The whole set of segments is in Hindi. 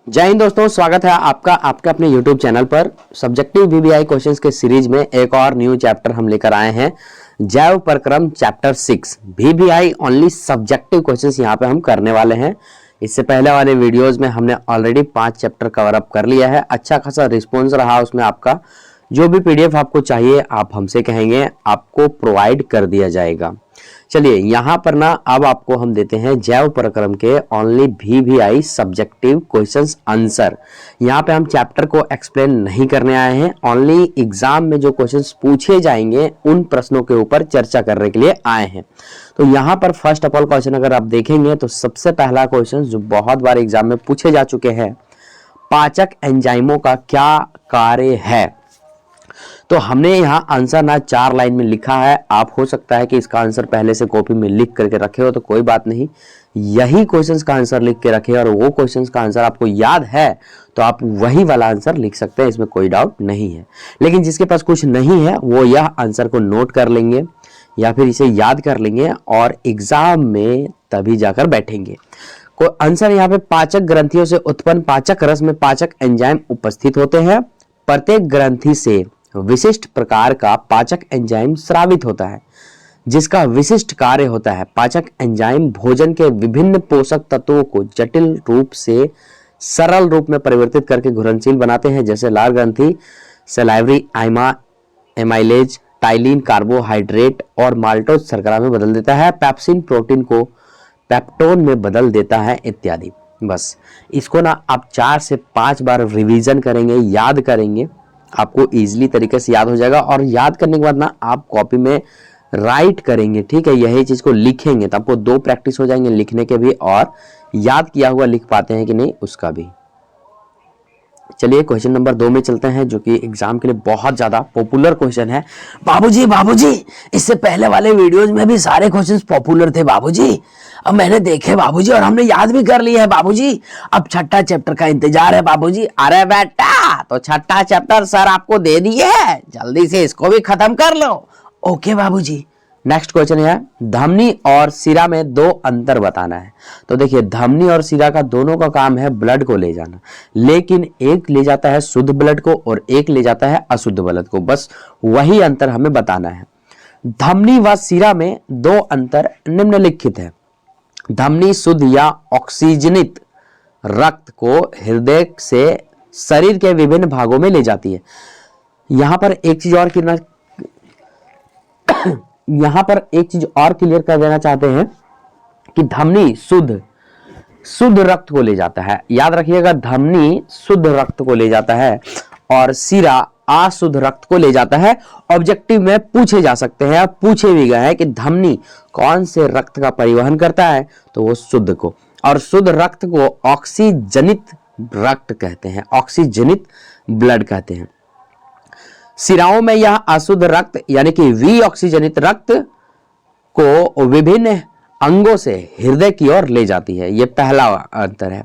जय हिंद दोस्तों, स्वागत है आपका आपके अपने YouTube चैनल पर। सब्जेक्टिव VBI क्वेश्चंस के सीरीज में एक और न्यू चैप्टर हम लेकर आए हैं, जैव प्रक्रम chapter 6 VBI only subjective questions यहाँ पे हम करने वाले हैं। इससे पहले वाले वीडियोस में हमने ऑलरेडी 5 चैप्टर कवर अप कर लिया है। अच्छा खासा रिस्पॉन्स रहा उसमें आपका। जो भी PDF आपको चाहिए आप हमसे कहेंगे, आपको प्रोवाइड कर दिया जाएगा। चलिए यहाँ पर ना अब आपको हम देते हैं जैव प्रक्रम के only VBI subjective questions answer. यहाँ पे हम चैप्टर को एक्सप्लेन नहीं करने आए हैं, ओनली एग्जाम में जो क्वेश्चंस पूछे जाएंगे उन प्रश्नों के ऊपर चर्चा करने के लिए आए हैं। तो यहाँ पर फर्स्ट ऑफ ऑल क्वेश्चन अगर आप देखेंगे तो सबसे पहला क्वेश्चन जो बहुत बार एग्जाम में पूछे जा चुके हैं, पाचक एंजाइमों का क्या कार्य है। तो हमने यहाँ आंसर ना 4 लाइन में लिखा है। आप हो सकता है कि इसका आंसर पहले से कॉपी में लिख करके रखे हो, तो कोई बात नहीं, यही क्वेश्चंस का आंसर लिख के रखे और वो क्वेश्चंस का आंसर आपको याद है तो आप वही वाला आंसर लिख सकते हैं, इसमें कोई डाउट नहीं है। लेकिन जिसके पास कुछ नहीं है वो यह आंसर को नोट कर लेंगे या फिर इसे याद कर लेंगे और एग्जाम में तभी जाकर बैठेंगे। कोई आंसर यहाँ पे पाचक ग्रंथियों से उत्पन्न पाचक रस में पाचक एंजाइम उपस्थित होते हैं। प्रत्येक ग्रंथि से विशिष्ट प्रकार का पाचक एंजाइम स्रावित होता है जिसका विशिष्ट कार्य होता है। पाचक एंजाइम भोजन के विभिन्न पोषक तत्वों को जटिल रूप से सरल रूप में परिवर्तित करके घुलनशील बनाते हैं, जैसे लाल ग्रंथि सलाइवरी एमाइलेज टाइलिन कार्बोहाइड्रेट और माल्टोज शर्करा में बदल देता है, पैप्सिन प्रोटीन को पेप्टोन में बदल देता है इत्यादि। बस इसको ना आप 4 से 5 बार रिवीजन करेंगे, याद करेंगे, आपको इजीली तरीके से याद हो जाएगा। और याद करने के बाद ना आप कॉपी में राइट करेंगे, ठीक है, यही चीज को लिखेंगे तो आपको 2 प्रैक्टिस हो जाएंगे लिखने के भी और याद किया हुआ लिख पाते हैं कि नहीं उसका भी। चलिए क्वेश्चन नंबर 2 में चलते हैं, जो कि एग्जाम के लिए बहुत ज्यादा पॉपुलर क्वेश्चन है। बाबूजी इससे पहले वाले वीडियोज में भी सारे क्वेश्चंस पॉपुलर थे बाबूजी, अब मैंने देखे बाबूजी और हमने याद भी कर लिया है बाबूजी। अब छठा चैप्टर का इंतजार है बाबूजी। अरे बेटा, तो छठा चैप्टर सर आपको दे दिए है, जल्दी से इसको भी खत्म कर लो। ओके बाबूजी। नेक्स्ट क्वेश्चन है, धमनी और सिरा में 2 अंतर बताना है। तो देखिए धमनी और सिरा का दोनों का काम है ब्लड को ले जाना, लेकिन एक ले जाता है शुद्ध ब्लड को और एक ले जाता है अशुद्ध ब्लड को, बस वही अंतर हमें बताना है। धमनी व सिरा में 2 अंतर निम्नलिखित है। धमनी शुद्ध या ऑक्सीजनित रक्त को हृदय से शरीर के विभिन्न भागों में ले जाती है। यहां पर एक चीज और क्लियर कर देना चाहते हैं कि धमनी शुद्ध रक्त को ले जाता है। याद रखिएगा, धमनी शुद्ध रक्त को ले जाता है और सिरा अशुद्ध रक्त को ले जाता है। ऑब्जेक्टिव में पूछे जा सकते हैं, पूछे भी गए हैं कि धमनी कौन से रक्त का परिवहन करता है, तो वो शुद्ध को, और शुद्ध रक्त को ऑक्सीजनित रक्त कहते हैं, ऑक्सीजनित ब्लड कहते हैं। सिराओं में यह अशुद्ध रक्त यानी कि विऑक्सीजनित रक्त को विभिन्न अंगों से हृदय की ओर ले जाती है। यह पहला अंतर है।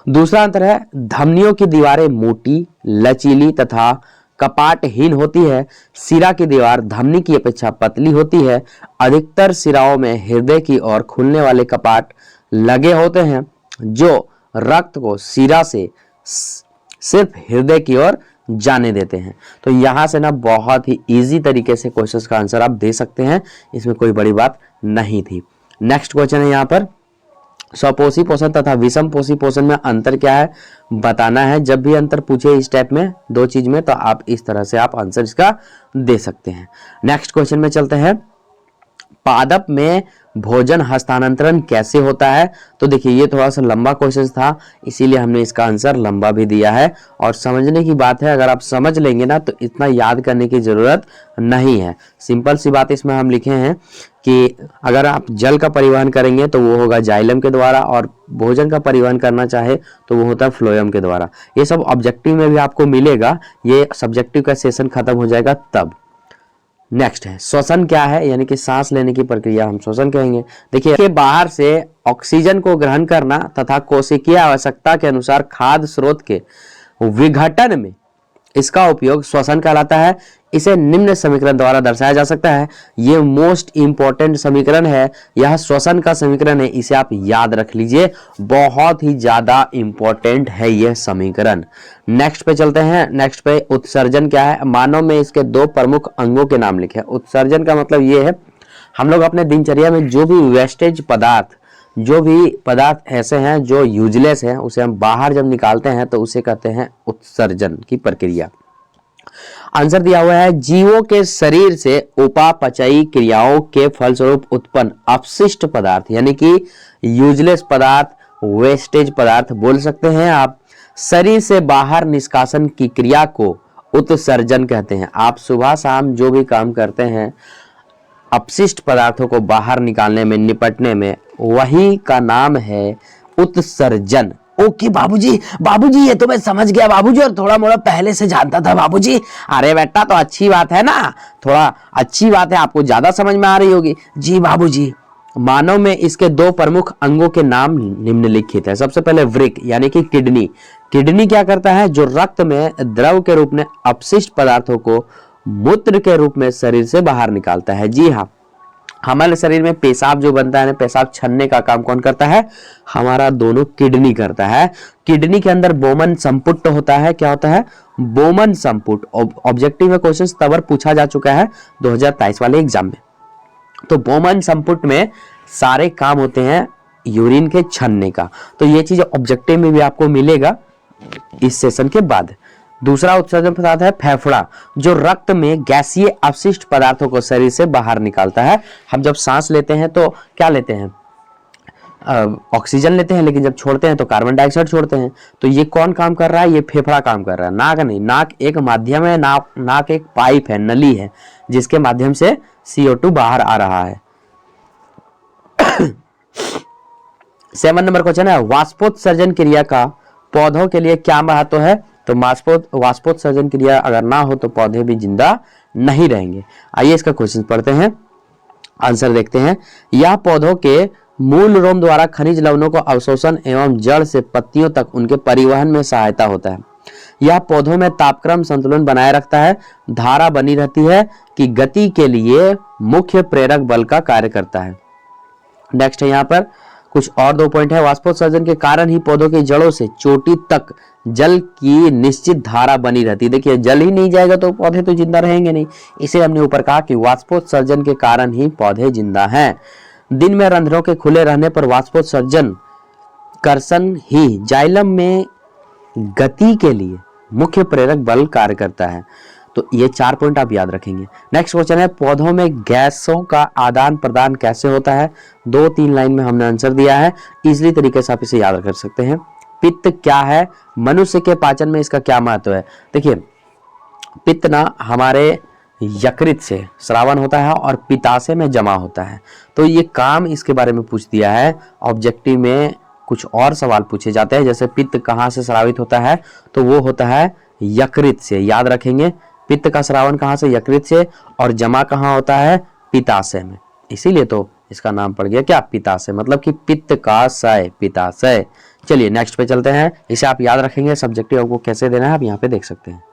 दूसरा अंतर है, धमनियों की दीवारें मोटी, लचीली तथा कपाटहीन होती है। सिरा की दीवार धमनी की अपेक्षा पतली होती है। अधिकतर सिराओं में हृदय की ओर खुलने वाले कपाट लगे होते हैं जो रक्त को सिरा से सिर्फ हृदय की ओर जाने देते हैं। तो यहां से ना बहुत ही इजी तरीके से क्वेश्चन का आंसर आप दे सकते हैं, इसमें कोई बड़ी बात नहीं थी। नेक्स्ट क्वेश्चन है, यहाँ पर स्वपोषी पोषण तथा विषम पोषी पोषण में अंतर क्या है बताना है। जब भी अंतर पूछे इस टाइप में 2 चीज में, तो आप इस तरह से आप आंसर इसका दे सकते हैं। नेक्स्ट क्वेश्चन में चलते हैं, पादप में भोजन हस्तांतरण कैसे होता है। तो देखिए ये थोड़ा सा लंबा क्वेश्चन था, इसीलिए हमने इसका आंसर लंबा भी दिया है। और समझने की बात है, अगर आप समझ लेंगे ना तो इतना याद करने की जरूरत नहीं है। सिंपल सी बात इसमें हम लिखे हैं कि अगर आप जल का परिवहन करेंगे तो वो होगा जाइलम के द्वारा, और भोजन का परिवहन करना चाहे तो वो होता है फ्लोएम के द्वारा। ये सब ऑब्जेक्टिव में भी आपको मिलेगा, ये सब्जेक्टिव का सेशन खत्म हो जाएगा तब। नेक्स्ट है, श्वसन क्या है, यानी कि सांस लेने की प्रक्रिया हम श्वसन कहेंगे। देखिए के बाहर से ऑक्सीजन को ग्रहण करना तथा कोशिकीय आवश्यकता के अनुसार खाद्य स्रोत के विघटन में इसका उपयोग श्वसन कहलाता है। इसे निम्न समीकरण द्वारा दर्शाया जा सकता है। ये मोस्ट इंपॉर्टेंट समीकरण है, यह श्वसन का समीकरण है, इसे आप याद रख लीजिए, बहुत ही ज्यादा इंपॉर्टेंट है यह समीकरण। नेक्स्ट पे चलते हैं। नेक्स्ट पे उत्सर्जन क्या है? मानव में इसके दो प्रमुख अंगों के नाम लिखे। उत्सर्जन का मतलब ये है, हम लोग अपने दिनचर्या में जो भी वेस्टेज पदार्थ, जो भी पदार्थ ऐसे हैं जो यूजलेस हैं, उसे हम बाहर जब निकालते हैं तो उसे कहते हैं उत्सर्जन की प्रक्रिया। आंसर दिया हुआ है, जीवों के शरीर से उपापचयी क्रियाओं के फलस्वरूप उत्पन्न अपशिष्ट पदार्थ, यानी कि यूजलेस पदार्थ, वेस्टेज पदार्थ बोल सकते हैं आप, शरीर से बाहर निष्कासन की क्रिया को उत्सर्जन कहते हैं। आप सुबह शाम जो भी काम करते हैं अपशिष्ट पदार्थों को बाहर निकालने में, निपटने में, वही का नाम है उत्सर्जन। ओके बाबूजी, बाबूजी ये तो मैं समझ गया बाबूजी, और थोड़ा मोड़ा पहले से जानता था बाबूजी। अरे बेटा तो अच्छी बात है ना, थोड़ा अच्छी बात है, आपको ज्यादा समझ में आ रही होगी। जी बाबूजी। मानव में इसके दो प्रमुख अंगों के नाम निम्नलिखित है। सबसे पहले वृक्क यानी कि किडनी। किडनी क्या करता है? जो रक्त में द्रव के रूप में अपशिष्ट पदार्थों को मूत्र के रूप में शरीर से बाहर निकालता है। जी हाँ, हमारे शरीर में पेशाब जो बनता है ना, पेशाब छन्ने का काम कौन करता है? हमारा दोनों किडनी करता है। किडनी के अंदर बोमन संपुट होता है। क्या होता है? बोमन संपुट। ऑब्जेक्टिव में क्वेश्चन तब पूछा जा चुका है 2023 वाले एग्जाम में। तो बोमन संपुट में सारे काम होते हैं यूरिन के छन्ने का। तो ये चीज ऑब्जेक्टिव में भी आपको मिलेगा इस सेशन के बाद। दूसरा उत्सर्जन पदार्थ है फेफड़ा, जो रक्त में गैसीय अपशिष्ट पदार्थों को शरीर से बाहर निकालता है। हम जब सांस लेते हैं तो क्या लेते हैं? ऑक्सीजन लेते हैं, लेकिन जब छोड़ते हैं तो कार्बन डाइऑक्साइड छोड़ते हैं। तो ये कौन काम कर रहा है? ये फेफड़ा काम कर रहा है, नाक नहीं। नाक एक माध्यम है, नाक एक पाइप है, नली है, जिसके माध्यम से CO2 बाहर आ रहा है। 7 नंबर क्वेश्चन है, वाष्पोत्सर्जन क्रिया का पौधों के लिए क्या महत्व है? तो वाष्पोत्सर्जन क्रिया अगर ना हो तो पौधे भी जिंदा नहीं रहेंगे। आइए इसका क्वेश्चन पढ़ते हैं, आंसर देखते हैं। यह पौधों के मूल रोम द्वारा खनिज लवणों को अवशोषण एवं जड़ से पत्तियों तक उनके परिवहन में सहायता होता है। यह पौधों में तापक्रम संतुलन बनाए रखता है। धारा बनी रहती है कि गति के लिए मुख्य प्रेरक बल का कार्य करता है। नेक्स्ट है यहाँ पर कुछ और 2 पॉइंट है। वाष्पोत्सर्जन के कारण ही पौधों की जड़ों से चोटी तक जल की निश्चित धारा बनी रहती है। देखिए, जल ही नहीं जाएगा तो पौधे तो जिंदा रहेंगे नहीं। इसे हमने ऊपर कहा कि वाष्पोत्सर्जन के कारण ही पौधे जिंदा हैं। दिन में रंध्रों के खुले रहने पर वाष्पोत्सर्जन कर्षण ही जाइलम में गति के लिए मुख्य प्रेरक बल कार्य करता है। तो ये 4 पॉइंट आप याद रखेंगे। नेक्स्ट क्वेश्चन है, पौधों में गैसों का आदान प्रदान कैसे होता है? 2-3 लाइन में हमने आंसर दिया है, इजली तरीके से आप इसे याद कर सकते हैं। पित्त क्या है? मनुष्य के पाचन में इसका क्या महत्व है? देखिए, पित्त ना हमारे यकृत से स्रावन होता है और पित्ताशय में जमा होता है। तो ये काम इसके बारे में पूछ दिया है। ऑब्जेक्टिव में कुछ और सवाल पूछे जाते हैं, जैसे पित्त कहाँ से स्रावित होता है? तो वो होता है यकृत से। याद रखेंगे, पित्त का स्रावन कहाँ से? यकृत से। और जमा कहाँ होता है? पित्ताशय में। इसीलिए तो इसका नाम पड़ गया क्या? पित्ताशय, मतलब कि पित्त का शय, पित्ताशय। चलिए नेक्स्ट पे चलते हैं। इसे आप याद रखेंगे, सब्जेक्टिव आपको कैसे देना है आप यहाँ पे देख सकते हैं।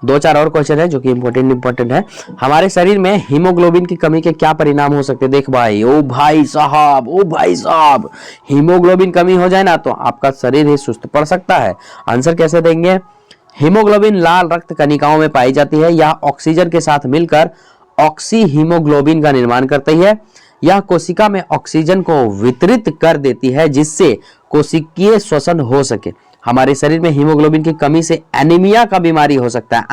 2-4 और क्वेश्चन है जो कि इंपॉर्टेंट है। हमारे शरीर में हीमोग्लोबिन की कमी के क्या परिणाम हो सकते हैं? देख भाई, ओ भाई साहब, हीमोग्लोबिन कमी हो जाए ना तो आपका शरीर ही सुस्त पड़ सकता है। आंसर कैसे देंगे? हीमोग्लोबिन लाल रक्त कणिकाओं में पाई जाती है। यह ऑक्सीजन के साथ मिलकर ऑक्सी हीमोग्लोबिन का निर्माण करती है। यह कोशिका में ऑक्सीजन को वितरित कर देती है जिससे कोशिकीय श्वसन हो सके। हमारे शरीर में हीमोग्लोबिन की कमी से एनीमिया का बीमारी हो सकता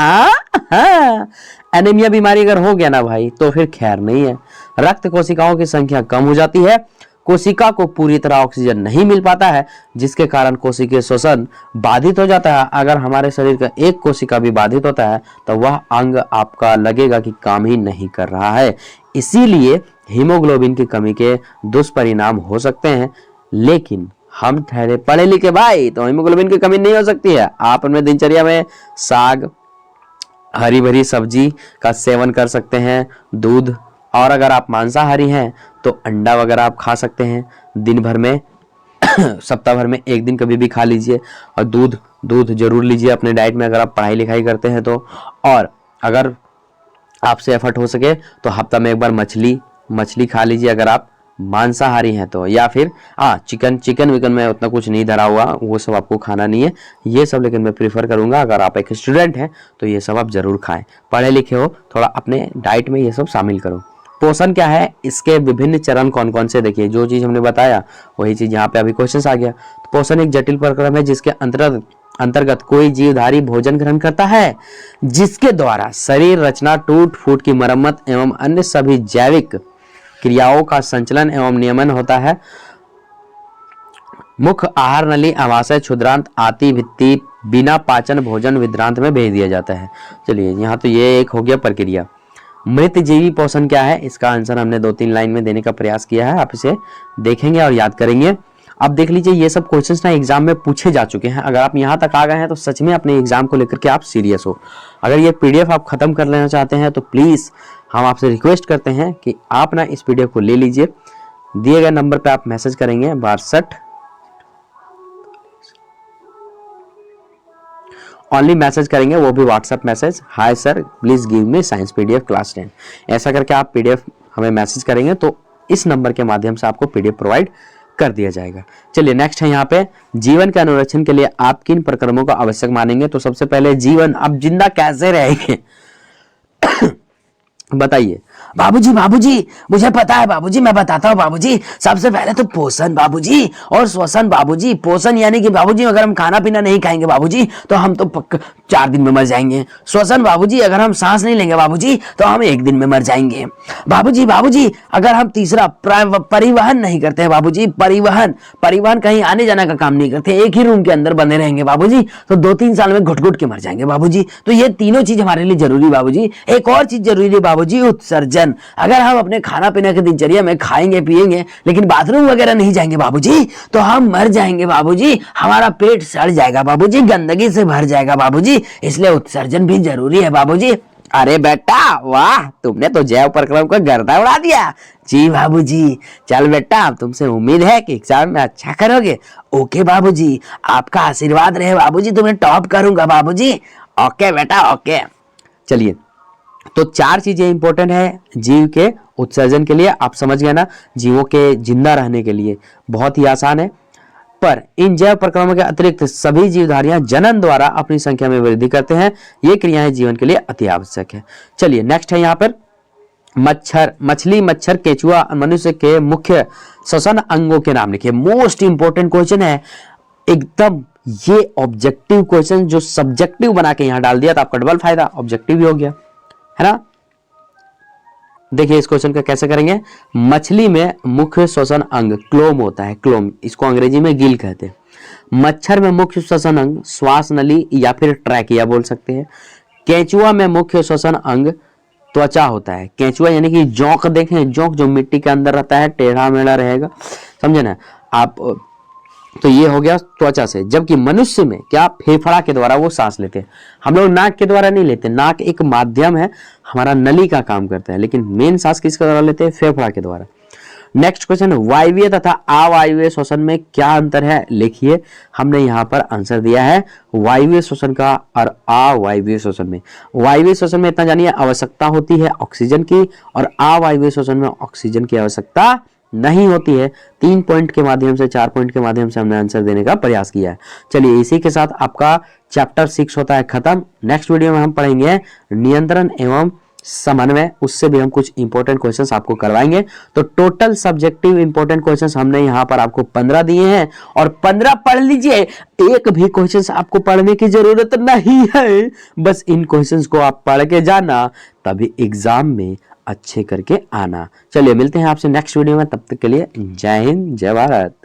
है। एनीमिया बीमारी अगर हो गया ना भाई तो फिर खैर नहीं है। रक्त कोशिकाओं की संख्या कम हो जाती है। कोशिका को पूरी तरह ऑक्सीजन नहीं मिल पाता है जिसके कारण कोशिकीय श्वसन बाधित हो जाता है। अगर हमारे शरीर का एक कोशिका भी बाधित होता है तो वह अंग आपका लगेगा कि काम ही नहीं कर रहा है। इसीलिए हीमोग्लोबिन की कमी के दुष्परिणाम हो सकते हैं। लेकिन हम ठहरे पढ़े लिखे भाई, तो हीमोग्लोबिन की कमी नहीं हो सकती है। आप अपने दिनचर्या में साग, हरी भरी सब्जी का सेवन कर सकते हैं, दूध, और अगर आप मांसाहारी हैं तो अंडा वगैरह आप खा सकते हैं दिन भर में सप्ताह भर में एक दिन कभी भी खा लीजिए। और दूध दूध जरूर लीजिए अपने डाइट में अगर आप पढ़ाई लिखाई करते हैं तो। और अगर आपसे एफर्ट हो सके तो हफ्ता में एक बार मछली खा लीजिए अगर आप मांसाहारी हैं तो। या फिर चिकन विकन में उतना कुछ नहीं धरा हुआ, वो सब आपको खाना नहीं है ये सब, लेकिन मैं प्रीफर करूंगा अगर आप एक स्टूडेंट हैं तो ये सब आप जरूर खाएं। पढ़े लिखे हो, थोड़ा अपने डाइट में ये सब शामिल करो। पोषण क्या है, इसके विभिन्न चरण कौन कौन से, देखिए जो चीज हमने बताया वही चीज यहाँ पे अभी क्वेश्चन आ गया। तो पोषण एक जटिल प्रक्रम है जिसके अंतर्गत कोई जीवधारी भोजन ग्रहण करता है जिसके द्वारा शरीर रचना, टूट फूट की मरम्मत एवं अन्य सभी जैविक क्रियाओं का संचलन एवं नियमन होता है। मुख्य आहार नली, अमाशय, क्षुद्रांत, आति, भित्ति, बिना पाचन भोजन विद्रांत में भेज दिया जाता है। चलिए यहाँ तो ये एक हो गया प्रक्रिया। मृत जीवी पोषण क्या है, इसका आंसर हमने 2-3 लाइन में देने का प्रयास किया है, आप इसे देखेंगे और याद करेंगे। अब देख लीजिए ये सब क्वेश्चंस ना एग्जाम में पूछे जा चुके हैं। अगर आप यहाँ तक आ गए हैं तो सच में अपने एग्जाम को लेकर के आप सीरियस हो। अगर ये पीडीएफ आप खत्म कर लेना चाहते हैं तो प्लीज हम आपसे रिक्वेस्ट करते हैं कि आप ना इस पीडीएफ को ले लीजिए। दिए गए नंबर पे आप मैसेज करेंगे 62 ओनली मैसेज करेंगे, वो भी WhatsApp message, hi sir please give me science PDF class 10। ऐसा करके आप पीडीएफ हमें मैसेज करेंगे तो इस नंबर के माध्यम से आपको पीडीएफ प्रोवाइड कर दिया जाएगा। चलिए नेक्स्ट है यहाँ पे, जीवन के अनुरक्षण के लिए आप किन प्रक्रमों को आवश्यक मानेंगे। तो सबसे पहले जीवन, अब जिंदा कैसे रहेंगे बताइए। बाबूजी मुझे पता है बाबूजी, मैं बताता हूँ बाबूजी। सबसे पहले तो पोषण बाबूजी और श्वसन बाबूजी। पोषण यानी कि बाबूजी अगर हम खाना पीना नहीं खाएंगे बाबूजी तो हम तो 4 दिन में मर जाएंगे। श्वसन बाबूजी अगर हम सांस नहीं लेंगे बाबूजी तो हम 1 दिन में मर जाएंगे। बाबूजी अगर हम तीसरा परिवहन नहीं करते हैं बाबूजी, परिवहन कहीं आने जाने का काम नहीं करते, एक ही रूम के अंदर बने रहेंगे बाबूजी तो 2-3 साल में घुट के मर जाएंगे बाबूजी। तो ये तीनों चीज हमारे लिए जरूरी बाबूजी। एक और चीज जरूरी है बाबूजी, उत्सर्जन। अगर हम अपने खाना पीना के दिनचर्या में खाएंगे पिएंगे लेकिन बाथरूम वगैरह नहीं जाएंगे बाबूजी तो हम मर जाएंगे बाबूजी। हमारा पेट सड़ जाएगा बाबूजी, गंदगी से भर जाएगा बाबूजी। इसलिए उत्सर्जन भी जरूरी है बाबूजी। अरे बेटा वाह, तुमने तो जैव प्रक्रम का गर्दा उड़ा दिया। जी बाबूजी, चल बेटा अब तुमसे उम्मीद है कि एग्जाम में अच्छा करोगे। ओके बाबूजी, आपका आशीर्वाद रहे बाबूजी, तुम्हें टॉप करूंगा बाबूजी। ओके बेटा ओके। चलिए तो 4 चीजें इंपॉर्टेंट है जीव के उत्सर्जन के लिए, आप समझ गए ना। जीवों के जिंदा रहने के लिए बहुत ही आसान है, पर इन जैव प्रक्रमों के अतिरिक्त सभी जीवधारियां जनन द्वारा अपनी संख्या में वृद्धि करते हैं। ये क्रियाएं जीवन के लिए अति आवश्यक है। चलिए नेक्स्ट है यहाँ पर मछली, मच्छर, केचुआ मनुष्य के मुख्य श्वसन अंगों के नाम लिखिए। मोस्ट इंपोर्टेंट क्वेश्चन है एकदम। ये ऑब्जेक्टिव क्वेश्चन जो सब्जेक्टिव बना के यहाँ डाल दिया तो आपका डबल फायदा, ऑब्जेक्टिव भी हो गया है ना। देखिए इस क्वेश्चन का कैसे करेंगे। मछली में मुख्य श्वसन अंग क्लोम होता है, क्लोम, इसको अंग्रेजी में गिल कहते हैं। मच्छर में मुख्य श्वसन अंग श्वास नली या फिर ट्रैकिया बोल सकते हैं। केंचुआ में मुख्य श्वसन अंग त्वचा होता है। केंचुआ यानी कि जोंक, देखें जोंक जो मिट्टी के अंदर रहता है, टेढ़ा मेढ़ा रहेगा, समझे ना आप। तो ये हो गया त्वचा से। जबकि मनुष्य में क्या, फेफड़ा के द्वारा वो सांस लेते हैं। हम लोग नाक के द्वारा नहीं लेते, नाक एक माध्यम है, हमारा नली का काम करता है, लेकिन मेन सांस किसके द्वारा लेते हैं, फेफड़ा के द्वारा। नेक्स्ट क्वेश्चन, वायवीय तथा अवायवीय श्वसन में क्या अंतर है लिखिए। हमने यहाँ पर आंसर दिया है वायवीय श्वसन का और अवायवीय श्वसन में। वायवीय श्वसन में इतना जानिए आवश्यकता होती है ऑक्सीजन की, और अवायवीय श्वसन में ऑक्सीजन की आवश्यकता नहीं होती है। 3 पॉइंट के माध्यम से, 4 पॉइंट के माध्यम से हमने आंसर देने का प्रयास किया है। चलिए इसी के साथ आपका चैप्टर 6 होता है खत्म। नेक्स्ट वीडियो में हम पढ़ेंगे नियंत्रण एवं समन्वय, उससे भी हम कुछ इंपॉर्टेंट क्वेश्चंस आपको करवाएंगे। तो टोटल सब्जेक्टिव इंपॉर्टेंट क्वेश्चंस हमने यहाँ पर आपको 15 दिए हैं और 15 पढ़ लीजिए। एक भी क्वेश्चंस आपको पढ़ने की जरूरत नहीं है, बस इन क्वेश्चंस को आप पढ़ के जाना, तभी एग्जाम में अच्छे करके आना। चलिए मिलते हैं आपसे नेक्स्ट वीडियो में, तब तक के लिए जय हिंद जय भारत।